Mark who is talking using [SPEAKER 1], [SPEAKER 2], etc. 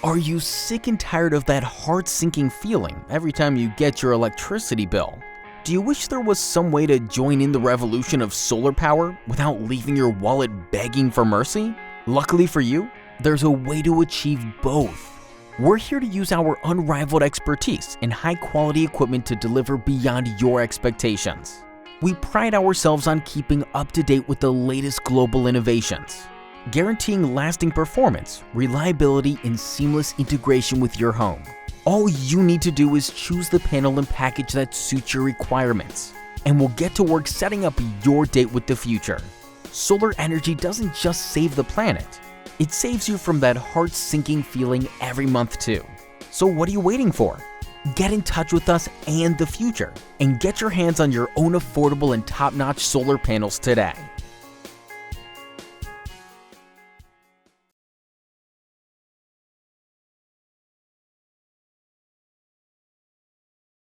[SPEAKER 1] Are you sick and tired of that heart-sinking feeling every time you get your electricity bill? Do you wish there was some way to join in the revolution of solar power without leaving your wallet begging for mercy? Luckily for you, there's a way to achieve both. We're here to use our unrivaled expertise and high-quality equipment to deliver beyond your expectations. We pride ourselves on keeping up to date with the latest global innovations, guaranteeing lasting performance, reliability, and seamless integration with your home. All you need to do is choose the panel and package that suits your requirements, and we'll get to work setting up your date with the future. Solar energy doesn't just save the planet, it saves you from that heart-sinking feeling every month too. So what are you waiting for? Get in touch with us and the future, and get your hands on your own affordable and top-notch solar panels today.